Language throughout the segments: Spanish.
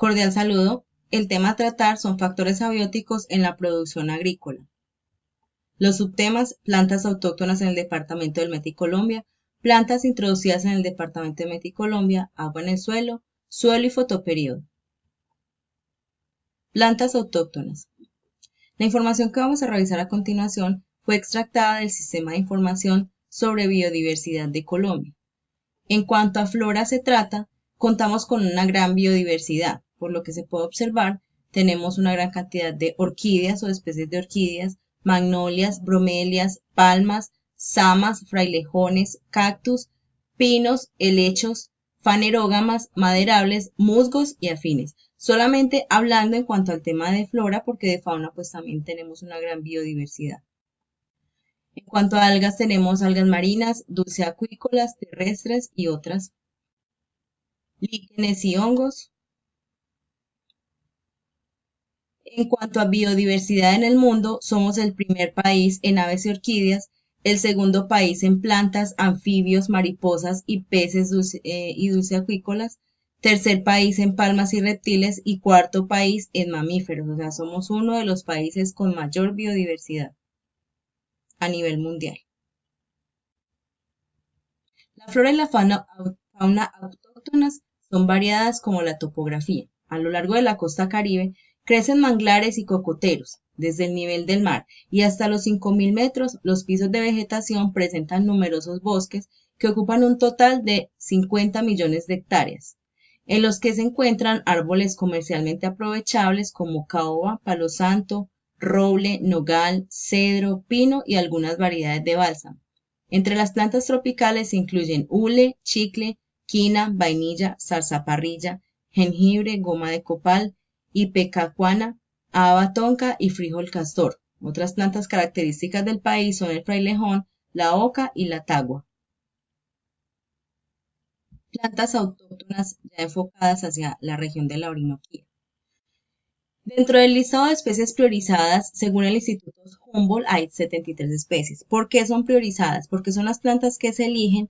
Cordial saludo. El tema a tratar son factores abióticos en la producción agrícola. Los subtemas, plantas autóctonas en el departamento del Meta y Colombia, plantas introducidas en el departamento del Meta y Colombia, agua en el suelo, suelo y fotoperíodo. Plantas autóctonas. La información que vamos a revisar a continuación fue extractada del Sistema de Información sobre Biodiversidad de Colombia. En cuanto a flora se trata, contamos con una gran biodiversidad. Por lo que se puede observar, tenemos una gran cantidad de orquídeas o especies de orquídeas, magnolias, bromelias, palmas, zamas, frailejones, cactus, pinos, helechos, fanerógamas, maderables, musgos y afines. Solamente hablando en cuanto al tema de flora, porque de fauna pues también tenemos una gran biodiversidad. En cuanto a algas, tenemos algas marinas, dulceacuícolas, terrestres y otras. Líquenes y hongos. En cuanto a biodiversidad en el mundo, somos el primer país en aves y orquídeas, el segundo país en plantas, anfibios, mariposas y peces dulceacuícolas, tercer país en palmas y reptiles y cuarto país en mamíferos. O sea, somos uno de los países con mayor biodiversidad a nivel mundial. La flora y la fauna autóctonas son variadas como la topografía. A lo largo de la costa caribe crecen manglares y cocoteros. Desde el nivel del mar y hasta los 5.000 metros, los pisos de vegetación presentan numerosos bosques que ocupan un total de 50 millones de hectáreas, en los que se encuentran árboles comercialmente aprovechables como caoba, palo santo, roble, nogal, cedro, pino y algunas variedades de bálsamo. Entre las plantas tropicales se incluyen hule, chicle, quina, vainilla, zarzaparrilla, jengibre, goma de copal, ipecacuana, haba tonka y frijol castor. Otras plantas características del país son el frailejón, la oca y la tagua. Plantas autóctonas ya enfocadas hacia la región de la Orinoquía. Dentro del listado de especies priorizadas, según el Instituto Humboldt, hay 73 especies. ¿Por qué son priorizadas? Porque son las plantas que se eligen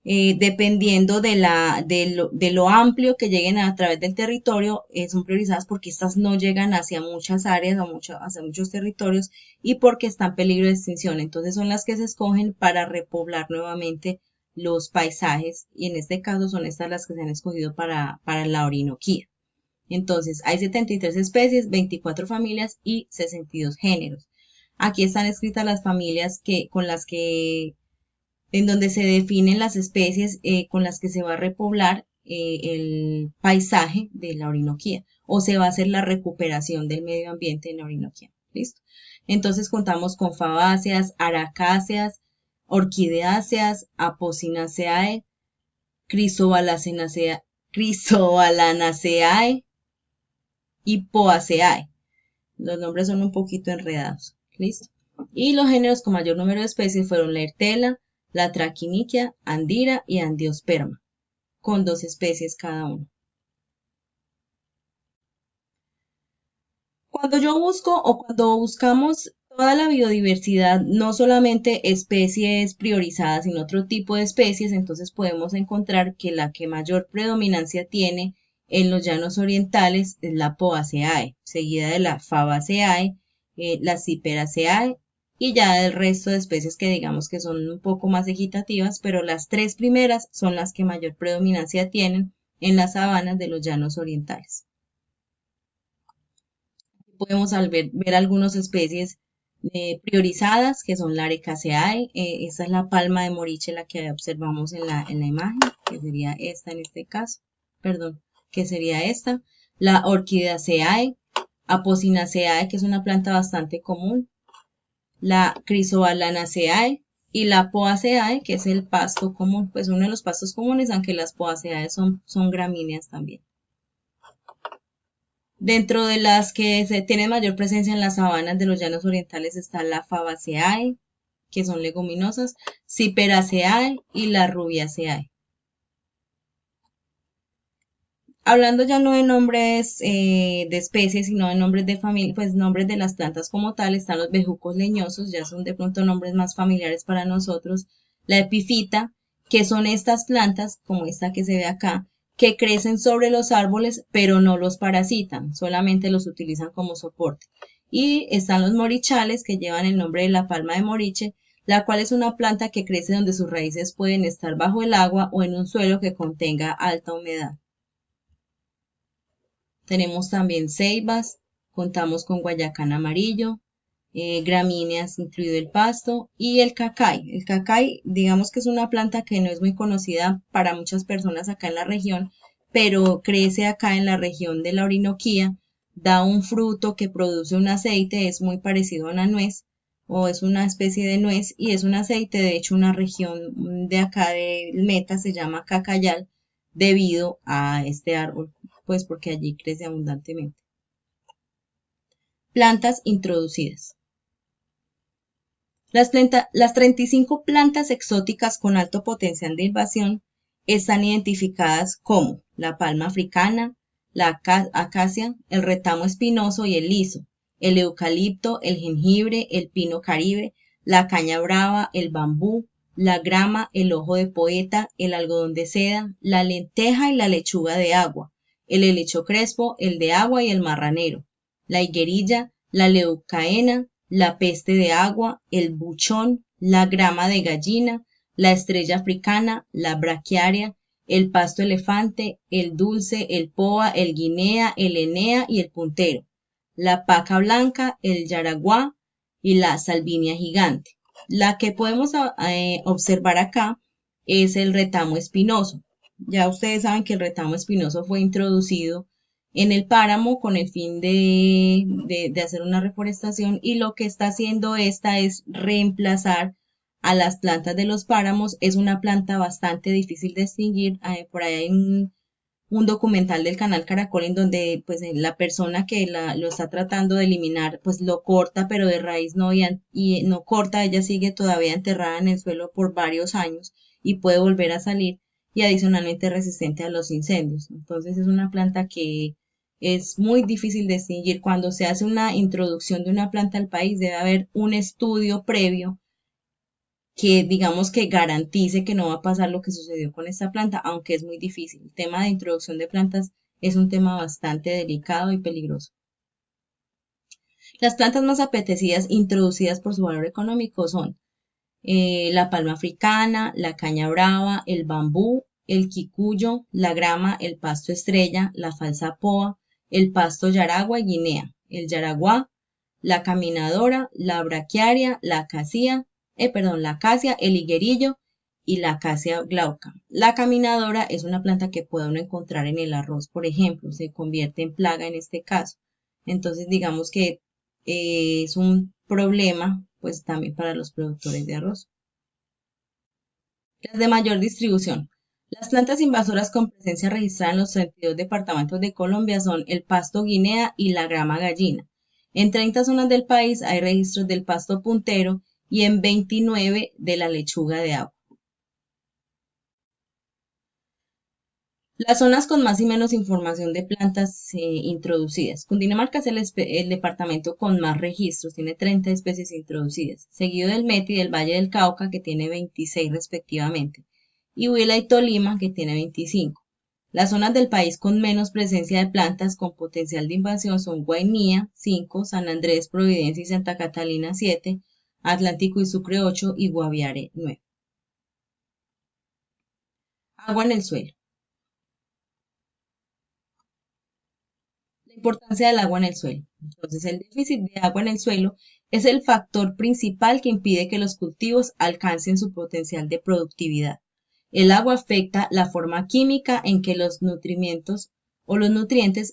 dependiendo de lo amplio que lleguen a través del territorio, son priorizadas porque estas no llegan hacia muchas áreas o hacia muchos territorios y porque están en peligro de extinción. Entonces son las que se escogen para repoblar nuevamente los paisajes y en este caso son estas las que se han escogido para la Orinoquía. Entonces hay 73 especies, 24 familias y 62 géneros. Aquí están escritas las familias en donde se definen las especies con las que se va a repoblar el paisaje de la Orinoquía o se va a hacer la recuperación del medio ambiente en la Orinoquía. ¿Listo? Entonces contamos con fabáceas, aracáceas, orquideáceas, apocynaceae, crisobalanaceae y poaceae. Los nombres son un poquito enredados. ¿Listo? Y los géneros con mayor número de especies fueron la ertela, la Trachinichia, Andira y Angiosperma, con 2 especies cada uno. Cuando buscamos toda la biodiversidad, no solamente especies priorizadas, sino otro tipo de especies, entonces podemos encontrar que la que mayor predominancia tiene en los llanos orientales es la Poaceae, seguida de la Fabaceae, la Ciperaceae, y ya del resto de especies que digamos que son un poco más equitativas, pero las 3 primeras son las que mayor predominancia tienen en las sabanas de los llanos orientales. Aquí podemos ver algunas especies priorizadas, que son la Arecaceae, esta es la palma de moriche, la que observamos en la imagen, que sería esta en este caso, perdón, que sería esta, la Orquidaceae, Apocynaceae, que es una planta bastante común, la Crisobalanaceae y la Poaceae, que es el pasto común, pues uno de los pastos comunes, aunque las Poaceae son gramíneas también. Dentro de las que se tienen mayor presencia en las sabanas de los llanos orientales está la Fabaceae, que son leguminosas, Ciperaceae y la Rubiaceae. Hablando ya no de nombres de especies, sino de nombres de familia, pues nombres de las plantas como tal, están los bejucos leñosos, ya son de pronto nombres más familiares para nosotros, la epifita, que son estas plantas, como esta que se ve acá, que crecen sobre los árboles, pero no los parasitan, solamente los utilizan como soporte. Y están los morichales, que llevan el nombre de la palma de moriche, la cual es una planta que crece donde sus raíces pueden estar bajo el agua o en un suelo que contenga alta humedad. Tenemos también ceibas, contamos con guayacán amarillo, gramíneas, incluido el pasto, y el cacay. El cacay, digamos que es una planta que no es muy conocida para muchas personas acá en la región, pero crece acá en la región de la Orinoquía, da un fruto que produce un aceite, es muy parecido a una nuez, o es una especie de nuez, y es un aceite. De hecho, una región de acá del Meta se llama Cacayal, debido a este árbol, pues porque allí crece abundantemente. Plantas introducidas. Las 35 plantas exóticas con alto potencial de invasión están identificadas como la palma africana, la acacia, el retamo espinoso y el liso, el eucalipto, el jengibre, el pino caribe, la caña brava, el bambú, la grama, el ojo de poeta, el algodón de seda, la lenteja y la lechuga de agua, el helecho crespo, el de agua y el marranero, la higuerilla, la leucaena, la peste de agua, el buchón, la grama de gallina, la estrella africana, la braquiaria, el pasto elefante, el dulce, el poa, el guinea, el enea y el puntero, la paca blanca, el yaraguá y la salvinia gigante. La que podemos observar acá es el retamo espinoso. Ya ustedes saben que el retamo espinoso fue introducido en el páramo con el fin de hacer una reforestación, y lo que está haciendo esta es reemplazar a las plantas de los páramos. Es una planta bastante difícil de extinguir. Por ahí hay un documental del canal Caracol en donde pues la persona que lo está tratando de eliminar pues lo corta, pero de raíz no, y no corta, ella sigue todavía enterrada en el suelo por varios años y puede volver a salir, y adicionalmente resistente a los incendios. Entonces es una planta que es muy difícil de extinguir. Cuando se hace una introducción de una planta al país debe haber un estudio previo que digamos que garantice que no va a pasar lo que sucedió con esta planta, aunque es muy difícil. El tema de introducción de plantas es un tema bastante delicado y peligroso. Las plantas más apetecidas introducidas por su valor económico son la palma africana, la caña brava, el bambú, el quicuyo, la grama, el pasto estrella, la falsa poa, el pasto yaragua y guinea, el yaraguá, la caminadora, la braquiaria, la acacia, el higuerillo y la acacia glauca. La caminadora es una planta que puede uno encontrar en el arroz, por ejemplo, se convierte en plaga en este caso. Entonces, digamos que es un problema, pues también para los productores de arroz. Las de mayor distribución. Las plantas invasoras con presencia registrada en los 32 departamentos de Colombia son el pasto guinea y la grama gallina. En 30 zonas del país hay registros del pasto puntero y en 29 de la lechuga de agua. Las zonas con más y menos información de plantas introducidas. Cundinamarca es el departamento con más registros, tiene 30 especies introducidas, seguido del Meta y del Valle del Cauca, que tiene 26 respectivamente, y Huila y Tolima, que tiene 25. Las zonas del país con menos presencia de plantas con potencial de invasión son Guainía, 5, San Andrés, Providencia y Santa Catalina, 7, Atlántico y Sucre, 8 y Guaviare, 9. Agua en el suelo. La importancia del agua en el suelo. Entonces, el déficit de agua en el suelo es el factor principal que impide que los cultivos alcancen su potencial de productividad. El agua afecta la forma química en que los nutrientes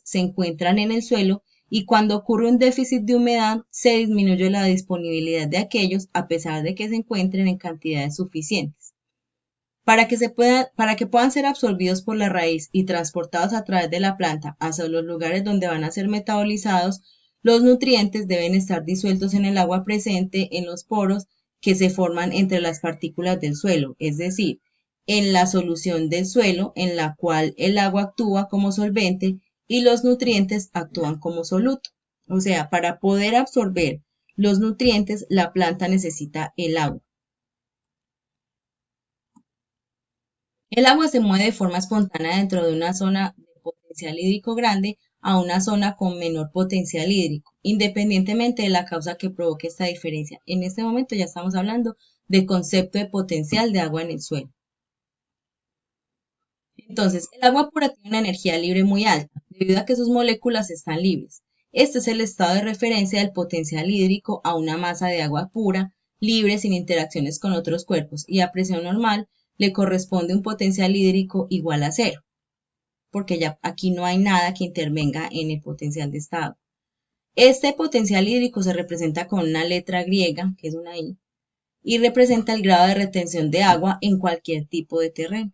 se encuentran en el suelo, y cuando ocurre un déficit de humedad se disminuye la disponibilidad de aquellos a pesar de que se encuentren en cantidades suficientes. Para que puedan ser absorbidos por la raíz y transportados a través de la planta hacia los lugares donde van a ser metabolizados, los nutrientes deben estar disueltos en el agua presente en los poros que se forman entre las partículas del suelo, es decir, en la solución del suelo en la cual el agua actúa como solvente y los nutrientes actúan como soluto. O sea, para poder absorber los nutrientes, la planta necesita el agua. El agua se mueve de forma espontánea dentro de una zona de potencial hídrico grande a una zona con menor potencial hídrico, independientemente de la causa que provoque esta diferencia. En este momento ya estamos hablando del concepto de potencial de agua en el suelo. Entonces, el agua pura tiene una energía libre muy alta, debido a que sus moléculas están libres. Este es el estado de referencia del potencial hídrico a una masa de agua pura, libre, sin interacciones con otros cuerpos, y a presión normal le corresponde un potencial hídrico igual a cero, porque ya aquí no hay nada que intervenga en el potencial de estado. Este potencial hídrico se representa con una letra griega, que es una I, y representa el grado de retención de agua en cualquier tipo de terreno.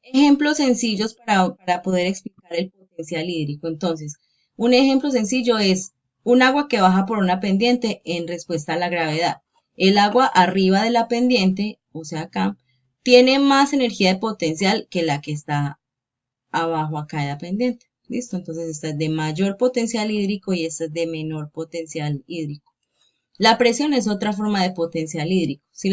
Ejemplos sencillos para poder explicar el potencial hídrico. Entonces, un ejemplo sencillo es un agua que baja por una pendiente en respuesta a la gravedad. El agua arriba de la pendiente, o sea acá, tiene más energía de potencial que la que está abajo acá de la pendiente. ¿Listo? Entonces esta es de mayor potencial hídrico y esta es de menor potencial hídrico. La presión es otra forma de potencial hídrico. Si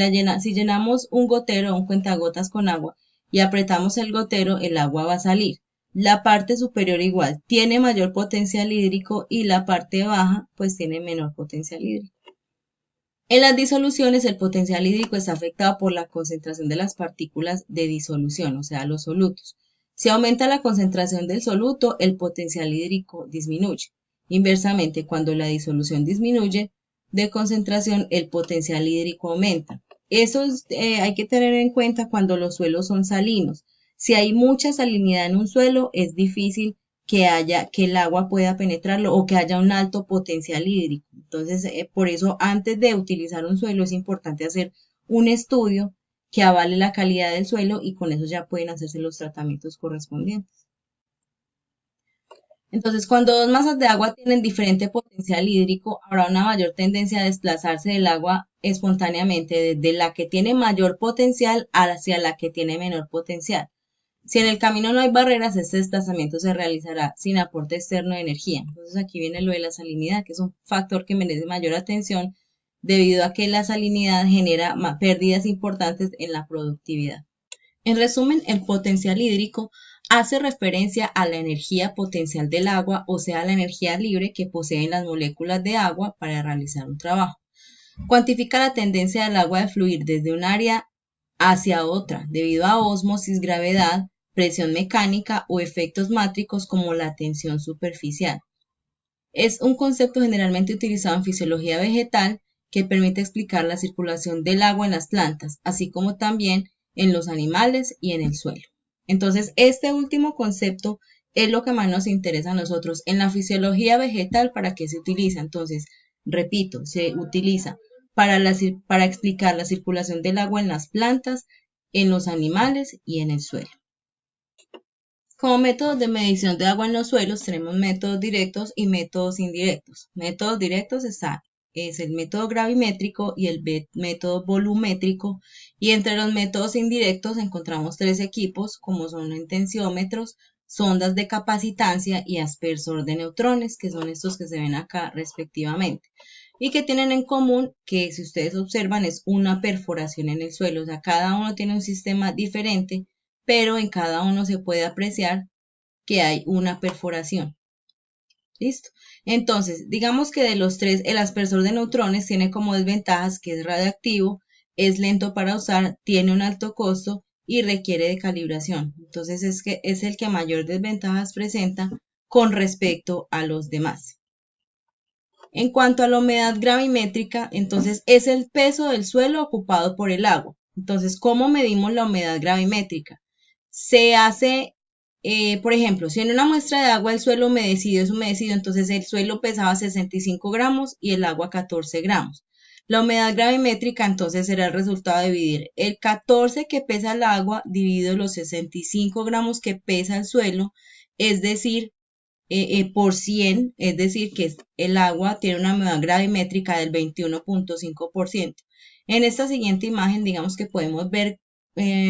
llenamos un gotero o un cuentagotas con agua y apretamos el gotero, el agua va a salir. La parte superior igual tiene mayor potencial hídrico y la parte baja pues tiene menor potencial hídrico. En las disoluciones el potencial hídrico está afectado por la concentración de las partículas de disolución, o sea, los solutos. Si aumenta la concentración del soluto, el potencial hídrico disminuye. Inversamente, cuando la disolución disminuye de concentración, el potencial hídrico aumenta. Eso hay que tener en cuenta cuando los suelos son salinos. Si hay mucha salinidad en un suelo, es difícil que el agua pueda penetrarlo o que haya un alto potencial hídrico. Entonces, por eso antes de utilizar un suelo es importante hacer un estudio que avale la calidad del suelo y con eso ya pueden hacerse los tratamientos correspondientes. Entonces, cuando dos masas de agua tienen diferente potencial hídrico, habrá una mayor tendencia a desplazarse del agua espontáneamente desde la que tiene mayor potencial hacia la que tiene menor potencial. Si en el camino no hay barreras, este desplazamiento se realizará sin aporte externo de energía. Entonces aquí viene lo de la salinidad, que es un factor que merece mayor atención debido a que la salinidad genera pérdidas importantes en la productividad. En resumen, el potencial hídrico hace referencia a la energía potencial del agua, o sea, la energía libre que poseen las moléculas de agua para realizar un trabajo. Cuantifica la tendencia del agua de fluir desde un área hacia otra debido a ósmosis, gravedad, presión mecánica o efectos mátricos como la tensión superficial. Es un concepto generalmente utilizado en fisiología vegetal que permite explicar la circulación del agua en las plantas, así como también en los animales y en el suelo. Entonces, este último concepto es lo que más nos interesa a nosotros. En la fisiología vegetal, ¿para qué se utiliza? Entonces, repito, se utiliza para explicar la circulación del agua en las plantas, en los animales y en el suelo. Como métodos de medición de agua en los suelos tenemos métodos directos y métodos indirectos. Métodos directos es el método gravimétrico y el método volumétrico, y entre los métodos indirectos encontramos tres equipos como son intensiómetros, sondas de capacitancia y aspersor de neutrones, que son estos que se ven acá respectivamente, y que tienen en común que, si ustedes observan, es una perforación en el suelo. O sea, cada uno tiene un sistema diferente, pero en cada uno se puede apreciar que hay una perforación. ¿Listo? Entonces, digamos que de los tres, el aspersor de neutrones tiene como desventajas que es radiactivo, es lento para usar, tiene un alto costo y requiere de calibración. Entonces, es el que mayor desventajas presenta con respecto a los demás. En cuanto a la humedad gravimétrica, entonces es el peso del suelo ocupado por el agua. Entonces, ¿cómo medimos la humedad gravimétrica? Se hace, por ejemplo, si en una muestra de agua el suelo humedecido es humedecido, entonces el suelo pesaba 65 gramos y el agua 14 gramos. La humedad gravimétrica entonces será el resultado de dividir el 14 que pesa el agua dividido los 65 gramos que pesa el suelo, es decir, por 100, es decir, que el agua tiene una humedad gravimétrica del 21.5%. En esta siguiente imagen, digamos que podemos ver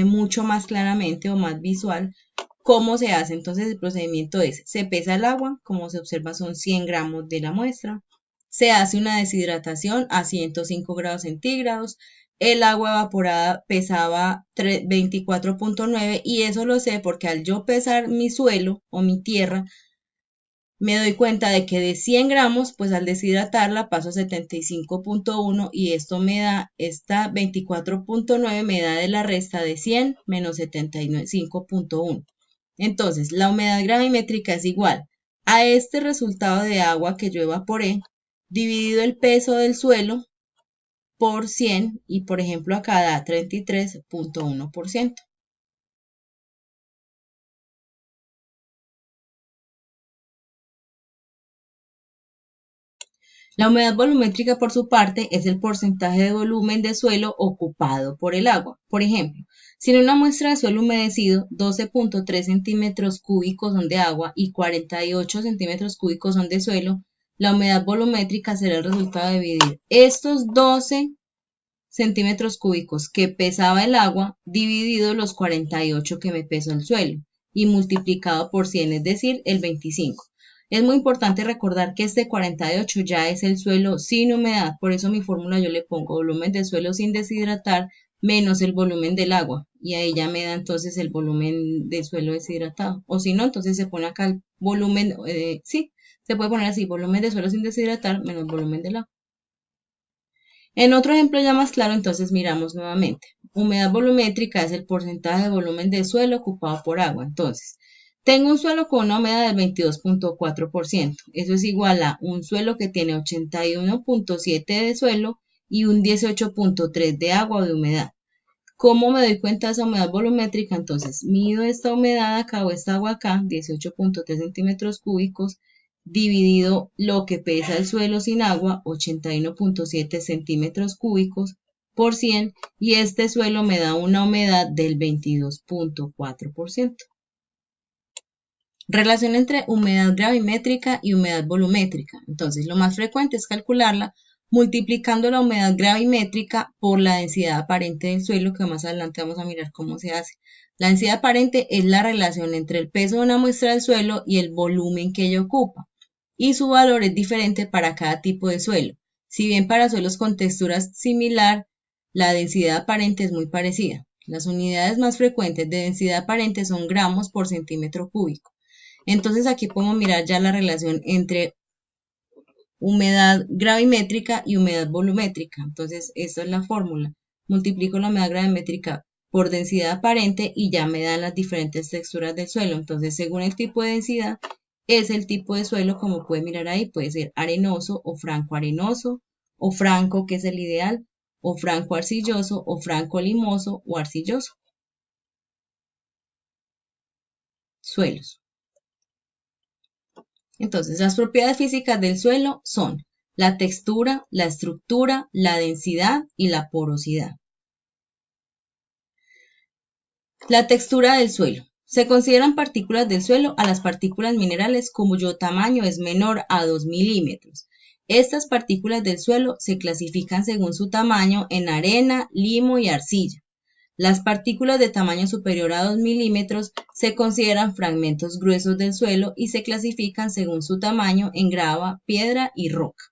mucho más claramente o más visual cómo se hace. Entonces el procedimiento es, se pesa el agua, como se observa son 100 gramos de la muestra, se hace una deshidratación a 105 grados centígrados, el agua evaporada pesaba 24.9 y eso lo sé porque al yo pesar mi suelo o mi tierra, me doy cuenta de que de 100 gramos, pues al deshidratarla paso a 75.1 y esto me da, esta 24.9 me da de la resta de 100 menos 75.1. Entonces, la humedad gravimétrica es igual a este resultado de agua que yo evaporé, dividido el peso del suelo por 100 y por ejemplo acá da 33.1%. La humedad volumétrica, por su parte, es el porcentaje de volumen de suelo ocupado por el agua. Por ejemplo, si en una muestra de suelo humedecido 12.3 centímetros cúbicos son de agua y 48 centímetros cúbicos son de suelo, la humedad volumétrica será el resultado de dividir estos 12 centímetros cúbicos que pesaba el agua dividido los 48 que me pesó el suelo y multiplicado por 100, es decir, el 25. Es muy importante recordar que este 48 ya es el suelo sin humedad, por eso mi fórmula yo le pongo volumen del suelo sin deshidratar menos el volumen del agua y ahí ya me da entonces el volumen del suelo deshidratado. O si no, entonces se pone acá el volumen, sí, se puede poner así, volumen de suelo sin deshidratar menos volumen del agua. En otro ejemplo ya más claro, entonces miramos nuevamente. Humedad volumétrica es el porcentaje de volumen del suelo ocupado por agua. Entonces, tengo un suelo con una humedad del 22.4%. Eso es igual a un suelo que tiene 81.7 de suelo y un 18.3 de agua de humedad. ¿Cómo me doy cuenta de esa humedad volumétrica? Entonces, mido esta humedad acá o esta agua acá, 18.3 centímetros cúbicos, dividido lo que pesa el suelo sin agua, 81.7 centímetros cúbicos por 100, y este suelo me da una humedad del 22.4%. Relación entre humedad gravimétrica y humedad volumétrica. Entonces, lo más frecuente es calcularla multiplicando la humedad gravimétrica por la densidad aparente del suelo, que más adelante vamos a mirar cómo se hace. La densidad aparente es la relación entre el peso de una muestra del suelo y el volumen que ella ocupa, y su valor es diferente para cada tipo de suelo. Si bien para suelos con texturas similar, la densidad aparente es muy parecida. Las unidades más frecuentes de densidad aparente son gramos por centímetro cúbico. Entonces aquí podemos mirar ya la relación entre humedad gravimétrica y humedad volumétrica. Entonces, esta es la fórmula. Multiplico la humedad gravimétrica por densidad aparente y ya me dan las diferentes texturas del suelo. Entonces, según el tipo de densidad, es el tipo de suelo, como pueden mirar ahí, puede ser arenoso o franco arenoso, o franco, que es el ideal, o franco arcilloso, o franco limoso o arcilloso. Suelos. Entonces, las propiedades físicas del suelo son la textura, la estructura, la densidad y la porosidad. La textura del suelo. Se consideran partículas del suelo a las partículas minerales cuyo tamaño es menor a 2 milímetros. Estas partículas del suelo se clasifican según su tamaño en arena, limo y arcilla. Las partículas de tamaño superior a 2 milímetros se consideran fragmentos gruesos del suelo y se clasifican según su tamaño en grava, piedra y roca.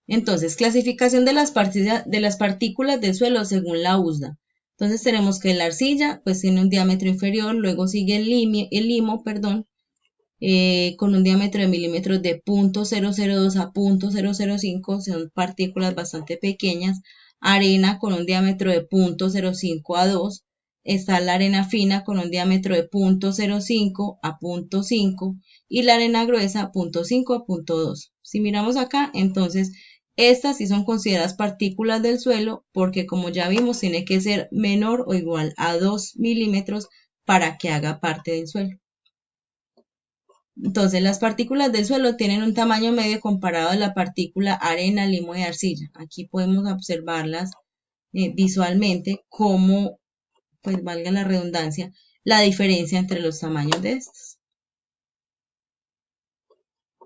Entonces, clasificación de las partículas del suelo según la USDA. Entonces tenemos que la arcilla pues tiene un diámetro inferior, luego sigue el limo, con un diámetro de milímetros de 0.002 a 0.005, son partículas bastante pequeñas. Arena con un diámetro de 0.05 a 2, está la arena fina con un diámetro de 0.05 a 0.5 y la arena gruesa 0.5 a 0.2. Si miramos acá, entonces estas sí son consideradas partículas del suelo porque como ya vimos tiene que ser menor o igual a 2 milímetros para que haga parte del suelo. Entonces, las partículas del suelo tienen un tamaño medio comparado a la partícula arena, limo y arcilla. Aquí podemos observarlas visualmente como, pues valga la redundancia, la diferencia entre los tamaños de estas.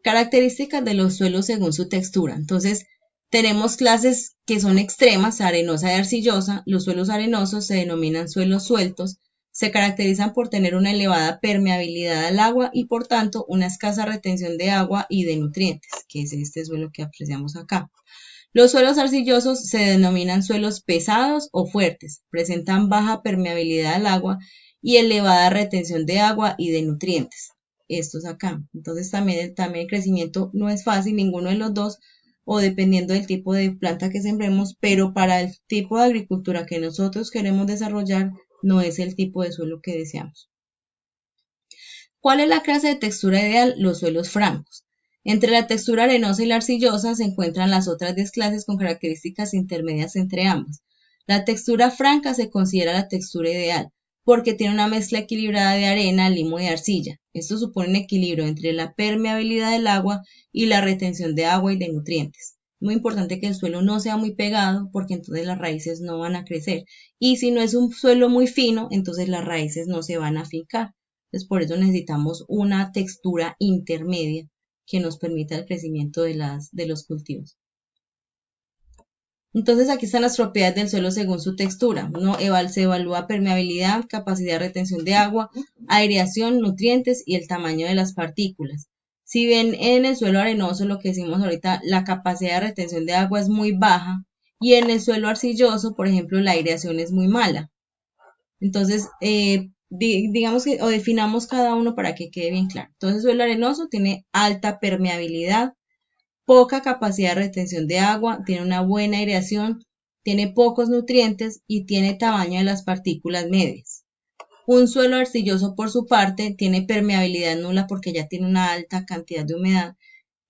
Características de los suelos según su textura. Entonces, tenemos clases que son extremas, arenosa y arcillosa. Los suelos arenosos se denominan suelos sueltos. Se caracterizan por tener una elevada permeabilidad al agua y por tanto una escasa retención de agua y de nutrientes, que es este suelo que apreciamos acá. Los suelos arcillosos se denominan suelos pesados o fuertes, presentan baja permeabilidad al agua y elevada retención de agua y de nutrientes. Estos acá. Entonces también el crecimiento no es fácil, ninguno de los dos, o dependiendo del tipo de planta que sembremos, pero para el tipo de agricultura que nosotros queremos desarrollar, no es el tipo de suelo que deseamos. ¿Cuál es la clase de textura ideal? Los suelos francos. Entre la textura arenosa y la arcillosa se encuentran las otras 10 clases con características intermedias entre ambas. La textura franca se considera la textura ideal, porque tiene una mezcla equilibrada de arena, limo y arcilla. Esto supone un equilibrio entre la permeabilidad del agua y la retención de agua y de nutrientes. Muy importante que el suelo no sea muy pegado, porque entonces las raíces no van a crecer. Y si no es un suelo muy fino, entonces las raíces no se van a afincar. Entonces por eso necesitamos una textura intermedia que nos permita el crecimiento de los cultivos. Entonces aquí están las propiedades del suelo según su textura. Se evalúa permeabilidad, capacidad de retención de agua, aireación, nutrientes y el tamaño de las partículas. Si ven en el suelo arenoso, lo que decimos ahorita, la capacidad de retención de agua es muy baja y en el suelo arcilloso, por ejemplo, la aireación es muy mala. Entonces, digamos que o definamos cada uno para que quede bien claro. Entonces, el suelo arenoso tiene alta permeabilidad, poca capacidad de retención de agua, tiene una buena aireación, tiene pocos nutrientes y tiene tamaño de las partículas medias. Un suelo arcilloso, por su parte, tiene permeabilidad nula porque ya tiene una alta cantidad de humedad,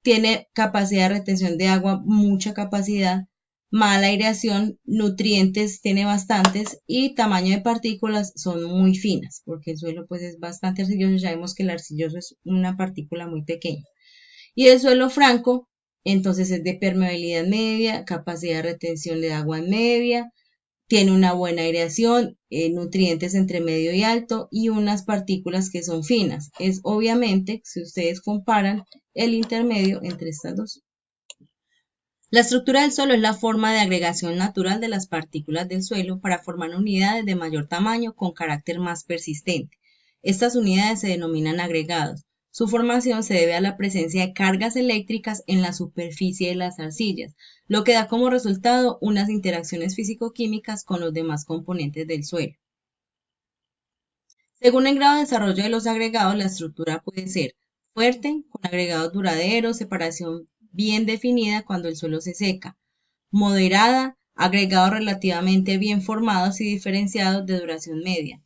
tiene capacidad de retención de agua, mucha capacidad, mala aireación, nutrientes tiene bastantes y tamaño de partículas son muy finas, porque el suelo pues es bastante arcilloso, ya vemos que el arcilloso es una partícula muy pequeña. Y el suelo franco, entonces es de permeabilidad media, capacidad de retención de agua media, tiene una buena aireación, nutrientes entre medio y alto y unas partículas que son finas. Es obviamente, si ustedes comparan, el intermedio entre estas dos. La estructura del suelo es la forma de agregación natural de las partículas del suelo para formar unidades de mayor tamaño con carácter más persistente. Estas unidades se denominan agregados. Su formación se debe a la presencia de cargas eléctricas en la superficie de las arcillas, lo que da como resultado unas interacciones físico-químicas con los demás componentes del suelo. Según el grado de desarrollo de los agregados, la estructura puede ser fuerte, con agregados duraderos, separación bien definida cuando el suelo se seca, moderada, agregados relativamente bien formados y diferenciados de duración media,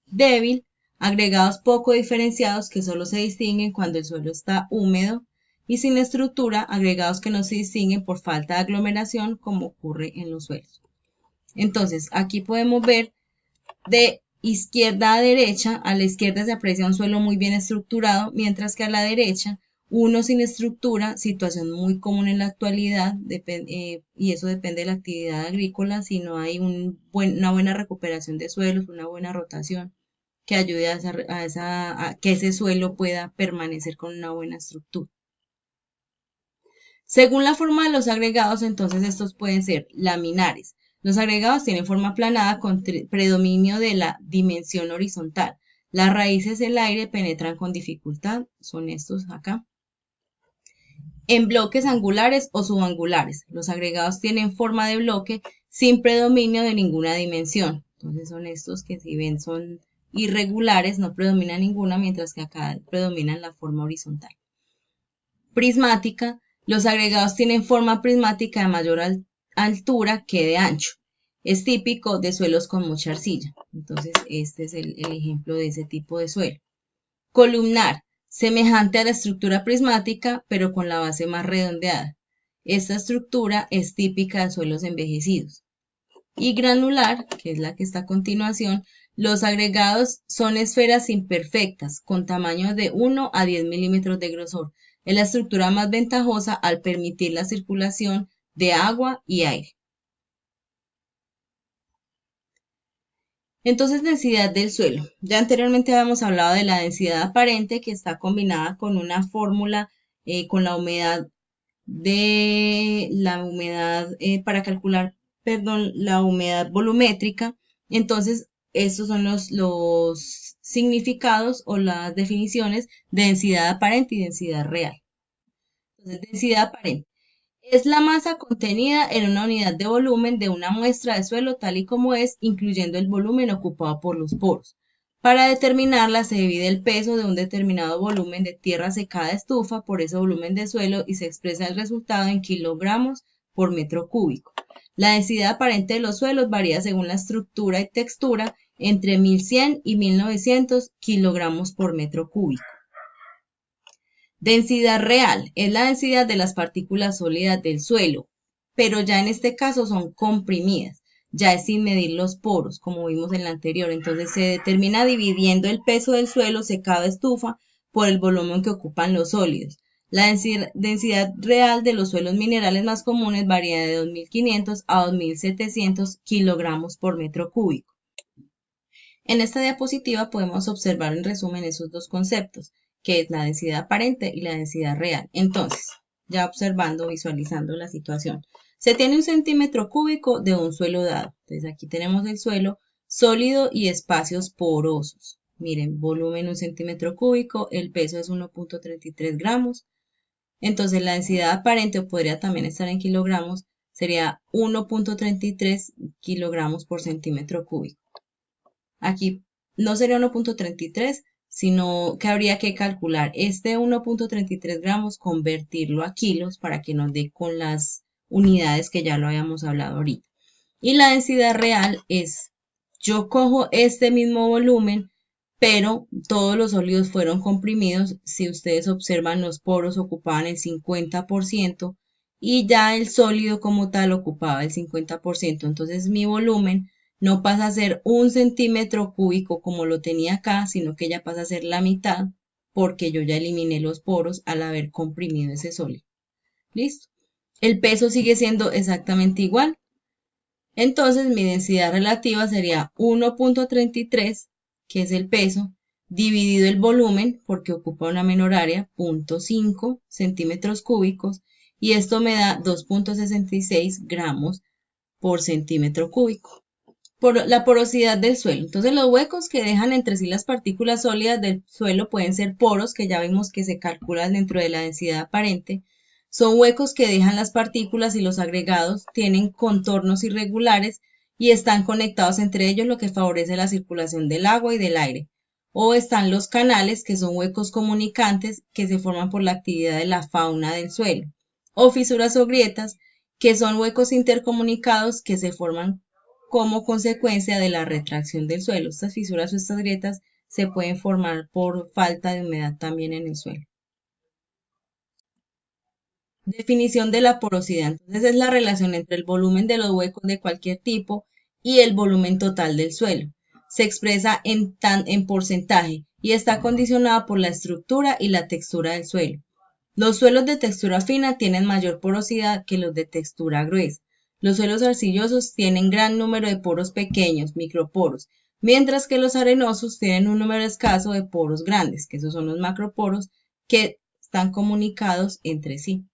débil, agregados poco diferenciados que solo se distinguen cuando el suelo está húmedo, y sin estructura, agregados que no se distinguen por falta de aglomeración como ocurre en los suelos. Entonces, aquí podemos ver de izquierda a derecha, a la izquierda se aprecia un suelo muy bien estructurado, mientras que a la derecha uno sin estructura, situación muy común en la actualidad, y eso depende de la actividad agrícola, si no hay una buena recuperación de suelos, una buena rotación que ayude a que ese suelo pueda permanecer con una buena estructura. Según la forma de los agregados, entonces estos pueden ser laminares. Los agregados tienen forma aplanada con predominio de la dimensión horizontal. Las raíces del aire penetran con dificultad, son estos acá. En bloques angulares o subangulares. Los agregados tienen forma de bloque sin predominio de ninguna dimensión. Entonces son estos que si ven son irregulares, no predomina ninguna, mientras que acá predomina la forma horizontal. Prismática. Los agregados tienen forma prismática de mayor altura que de ancho. Es típico de suelos con mucha arcilla. Entonces, este es el ejemplo de ese tipo de suelo. Columnar. Semejante a la estructura prismática, pero con la base más redondeada. Esta estructura es típica de suelos envejecidos. Y granular, que es la que está a continuación, los agregados son esferas imperfectas, con tamaños de 1 a 10 milímetros de grosor. Es la estructura más ventajosa al permitir la circulación de agua y aire. Entonces, densidad del suelo. Ya anteriormente habíamos hablado de la densidad aparente, que está combinada con una fórmula con la humedad para calcular, la humedad volumétrica. Entonces, estos son los significados o las definiciones de densidad aparente y densidad real. Entonces, densidad aparente. Es la masa contenida en una unidad de volumen de una muestra de suelo tal y como es, incluyendo el volumen ocupado por los poros. Para determinarla se divide el peso de un determinado volumen de tierra secada de estufa por ese volumen de suelo y se expresa el resultado en kilogramos por metro cúbico. La densidad aparente de los suelos varía según la estructura y textura entre 1100 y 1900 kilogramos por metro cúbico. Densidad real es la densidad de las partículas sólidas del suelo, pero ya en este caso son comprimidas, ya es sin medir los poros, como vimos en la anterior. Entonces se determina dividiendo el peso del suelo secado de estufa por el volumen que ocupan los sólidos. La densidad real de los suelos minerales más comunes varía de 2.500 a 2.700 kilogramos por metro cúbico. En esta diapositiva podemos observar en resumen esos dos conceptos, que es la densidad aparente y la densidad real. Entonces, ya observando, visualizando la situación, se tiene un centímetro cúbico de un suelo dado. Entonces aquí tenemos el suelo sólido y espacios porosos. Miren, volumen 1 centímetro cúbico, el peso es 1.33 gramos. Entonces la densidad aparente, o podría también estar en kilogramos, sería 1.33 kilogramos por centímetro cúbico. Aquí no sería 1.33, sino que habría que calcular este 1.33 gramos, convertirlo a kilos para que nos dé con las unidades que ya lo habíamos hablado ahorita. Y la densidad real es, yo cojo este mismo volumen, pero todos los sólidos fueron comprimidos. Si ustedes observan, los poros ocupaban el 50% y ya el sólido como tal ocupaba el 50%. Entonces mi volumen no pasa a ser 1 centímetro cúbico como lo tenía acá, sino que ya pasa a ser la mitad porque yo ya eliminé los poros al haber comprimido ese sólido. ¿Listo? El peso sigue siendo exactamente igual. Entonces mi densidad relativa sería 1.33, que es el peso, dividido el volumen, porque ocupa una menor área, 0.5 centímetros cúbicos, y esto me da 2.66 gramos por centímetro cúbico. Por la porosidad del suelo. Entonces los huecos que dejan entre sí las partículas sólidas del suelo pueden ser poros, que ya vimos que se calculan dentro de la densidad aparente. Son huecos que dejan las partículas y los agregados tienen contornos irregulares y están conectados entre ellos, lo que favorece la circulación del agua y del aire. O están los canales, que son huecos comunicantes que se forman por la actividad de la fauna del suelo. O fisuras o grietas, que son huecos intercomunicados que se forman como consecuencia de la retracción del suelo. Estas fisuras o estas grietas se pueden formar por falta de humedad también en el suelo. Definición de la porosidad. Entonces es la relación entre el volumen de los huecos de cualquier tipo y el volumen total del suelo. Se expresa en porcentaje y está condicionada por la estructura y la textura del suelo. Los suelos de textura fina tienen mayor porosidad que los de textura gruesa. Los suelos arcillosos tienen gran número de poros pequeños, microporos, mientras que los arenosos tienen un número escaso de poros grandes, que esos son los macroporos, que están comunicados entre sí.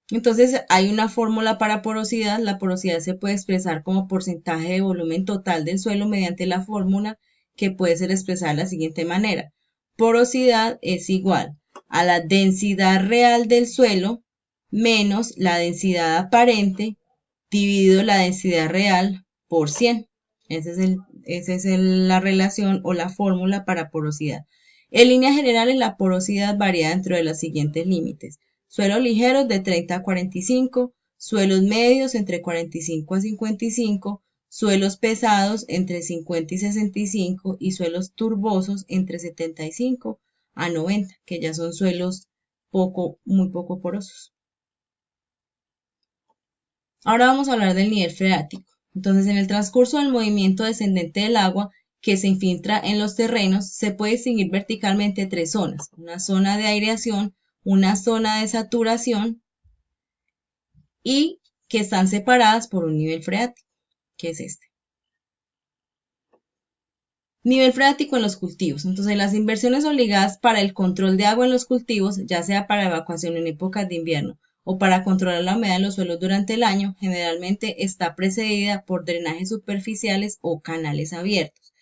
Entonces hay una fórmula para porosidad. La porosidad se puede expresar como porcentaje de volumen total del suelo mediante la fórmula que puede ser expresada de la siguiente manera. Porosidad es igual a la densidad real del suelo menos la densidad aparente dividido la densidad real por 100. Esa es la relación o la fórmula para porosidad. En líneas generales, la porosidad varía dentro de los siguientes límites. Suelos ligeros de 30 a 45, suelos medios entre 45 a 55, suelos pesados entre 50 y 65 y suelos turbosos entre 75 a 90, que ya son suelos muy poco porosos. Ahora vamos a hablar del nivel freático. Entonces, en el transcurso del movimiento descendente del agua que se infiltra en los terrenos, se puede distinguir verticalmente tres zonas. Una zona de aireación, una zona de saturación y que están separadas por un nivel freático, que es este. Nivel freático en los cultivos. Entonces, las inversiones obligadas para el control de agua en los cultivos, ya sea para evacuación en épocas de invierno o para controlar la humedad en los suelos durante el año, generalmente está precedida por drenajes superficiales o canales abiertos.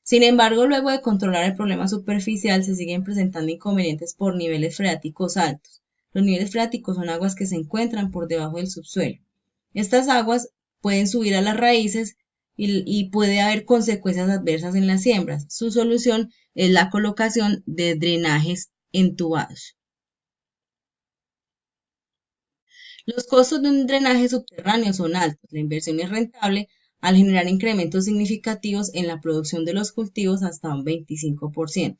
Sin embargo, luego de controlar el problema superficial, se siguen presentando inconvenientes por niveles freáticos altos. Los niveles freáticos son aguas que se encuentran por debajo del subsuelo. Estas aguas pueden subir a las raíces y puede haber consecuencias adversas en las siembras. Su solución es la colocación de drenajes entubados. Los costos de un drenaje subterráneo son altos. La inversión es rentable al generar incrementos significativos en la producción de los cultivos hasta un 25%.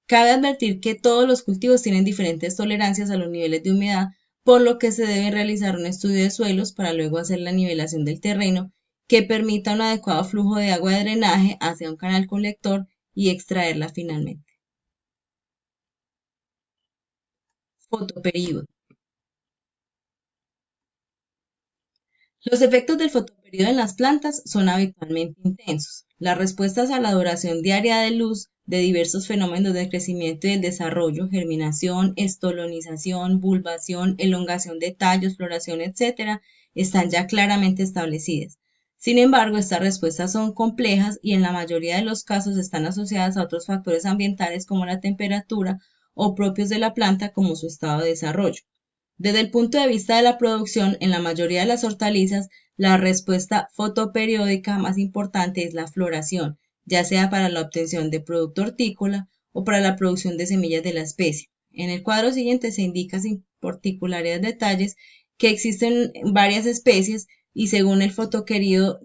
Cabe advertir que todos los cultivos tienen diferentes tolerancias a los niveles de humedad, por lo que se debe realizar un estudio de suelos para luego hacer la nivelación del terreno que permita un adecuado flujo de agua de drenaje hacia un canal colector y extraerla finalmente. Fotoperíodo. Los efectos del fotoperíodo en las plantas son habitualmente intensos. Las respuestas a la duración diaria de luz de diversos fenómenos de crecimiento y del desarrollo, germinación, estolonización, bulbación, elongación de tallos, floración, etc., están ya claramente establecidas. Sin embargo, estas respuestas son complejas y en la mayoría de los casos están asociadas a otros factores ambientales como la temperatura o propios de la planta como su estado de desarrollo. Desde el punto de vista de la producción, en la mayoría de las hortalizas, la respuesta fotoperiódica más importante es la floración, ya sea para la obtención de producto hortícola o para la producción de semillas de la especie. En el cuadro siguiente se indica sin particulares detalles que existen varias especies y según el fotoperíodo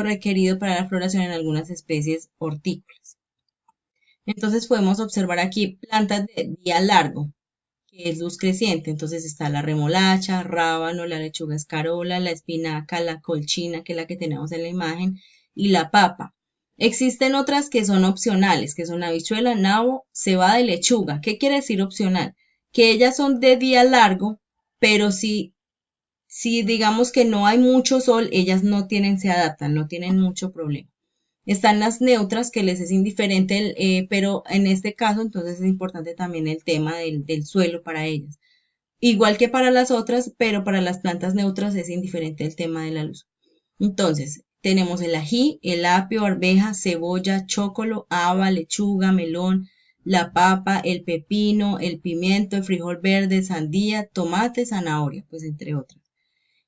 requerido para la floración en algunas especies hortícolas. Entonces podemos observar aquí plantas de día largo, que es luz creciente. Entonces está la remolacha, rábano, la lechuga escarola, la espinaca, la colchina, que es la que tenemos en la imagen, y la papa. Existen otras que son opcionales, que son habichuela, nabo, cebada y lechuga. ¿Qué quiere decir opcional? Que ellas son de día largo, pero si digamos que no hay mucho sol, ellas no se adaptan, no tienen mucho problema. Están las neutras que les es indiferente, pero en este caso entonces es importante también el tema del suelo para ellas. Igual que para las otras, pero para las plantas neutras es indiferente el tema de la luz. Entonces, tenemos el ají, el apio, arveja, cebolla, chocolo, haba, lechuga, melón, la papa, el pepino, el pimiento, el frijol verde, sandía, tomate, zanahoria, pues entre otras.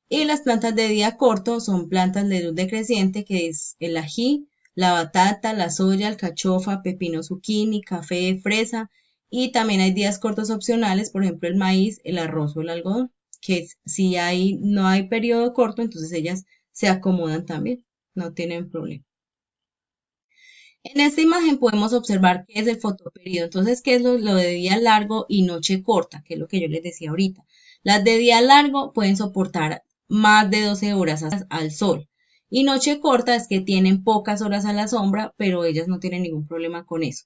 Y las plantas de día corto son plantas de luz decreciente, que es el ají, la batata, la soya, alcachofa, pepino zucchini, café, fresa. Y también hay días cortos opcionales, por ejemplo el maíz, el arroz o el algodón, que si no hay periodo corto, entonces ellas se acomodan también, no tienen problema. En esta imagen podemos observar qué es el fotoperíodo. Entonces, ¿qué es lo de día largo y noche corta? Que es lo que yo les decía ahorita. Las de día largo pueden soportar más de 12 horas al sol. Y noche corta es que tienen pocas horas a la sombra, pero ellas no tienen ningún problema con eso.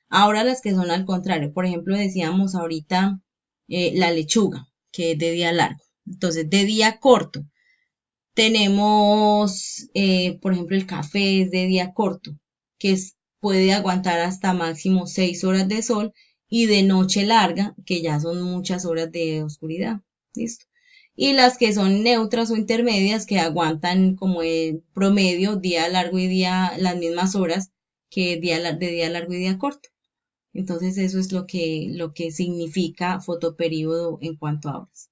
Ahora las que son al contrario, por ejemplo, decíamos ahorita la lechuga, que es de día largo. Entonces, de día corto, tenemos, por ejemplo, el café es de día corto, puede aguantar hasta máximo 6 horas de sol y de noche larga, que ya son muchas horas de oscuridad. ¿Listo? Y las que son neutras o intermedias, que aguantan como el promedio día largo y las mismas horas que de día largo y día corto. Entonces eso es lo que significa fotoperíodo en cuanto a horas.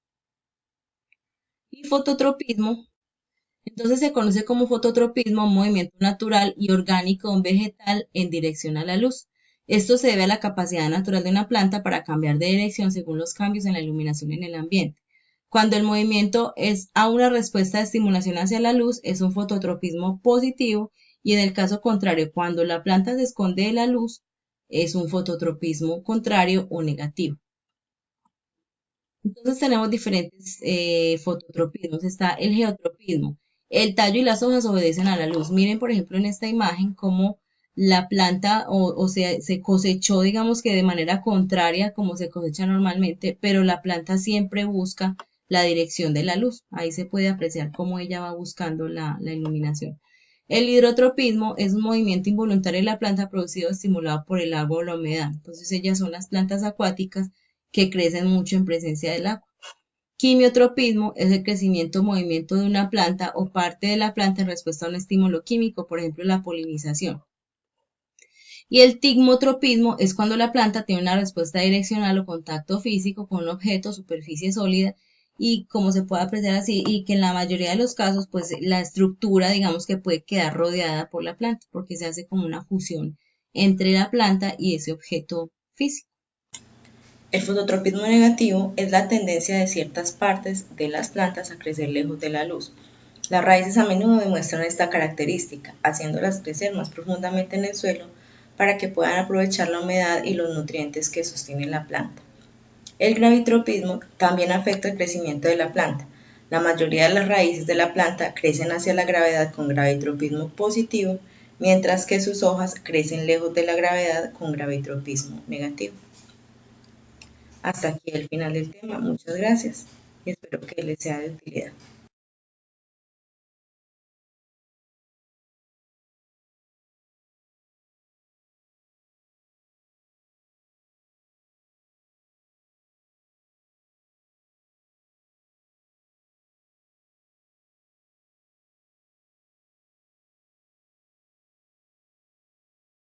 Y fototropismo. Entonces se conoce como fototropismo un movimiento natural y orgánico de un vegetal en dirección a la luz. Esto se debe a la capacidad natural de una planta para cambiar de dirección según los cambios en la iluminación en el ambiente. Cuando el movimiento es a una respuesta de estimulación hacia la luz, es un fototropismo positivo y en el caso contrario, cuando la planta se esconde de la luz, es un fototropismo contrario o negativo. Entonces tenemos diferentes fototropismos. Está el geotropismo. El tallo y las hojas obedecen a la luz. Miren, por ejemplo, en esta imagen cómo la planta se cosechó, digamos que de manera contraria como se cosecha normalmente, pero la planta siempre busca la dirección de la luz. Ahí se puede apreciar cómo ella va buscando la iluminación. El hidrotropismo es un movimiento involuntario de la planta producido o estimulado por el agua o la humedad. Entonces ellas son las plantas acuáticas que crecen mucho en presencia del agua. Quimiotropismo es el crecimiento o movimiento de una planta o parte de la planta en respuesta a un estímulo químico, por ejemplo la polinización. Y el tigmotropismo es cuando la planta tiene una respuesta direccional o contacto físico con un objeto, superficie sólida, y como se puede apreciar así, y que en la mayoría de los casos, pues la estructura, digamos que puede quedar rodeada por la planta, porque se hace como una fusión entre la planta y ese objeto físico. El fototropismo negativo es la tendencia de ciertas partes de las plantas a crecer lejos de la luz. Las raíces a menudo demuestran esta característica, haciéndolas crecer más profundamente en el suelo para que puedan aprovechar la humedad y los nutrientes que sostienen la planta. El gravitropismo también afecta el crecimiento de la planta. La mayoría de las raíces de la planta crecen hacia la gravedad con gravitropismo positivo, mientras que sus hojas crecen lejos de la gravedad con gravitropismo negativo. Hasta aquí el final del tema. Muchas gracias y espero que les sea de utilidad.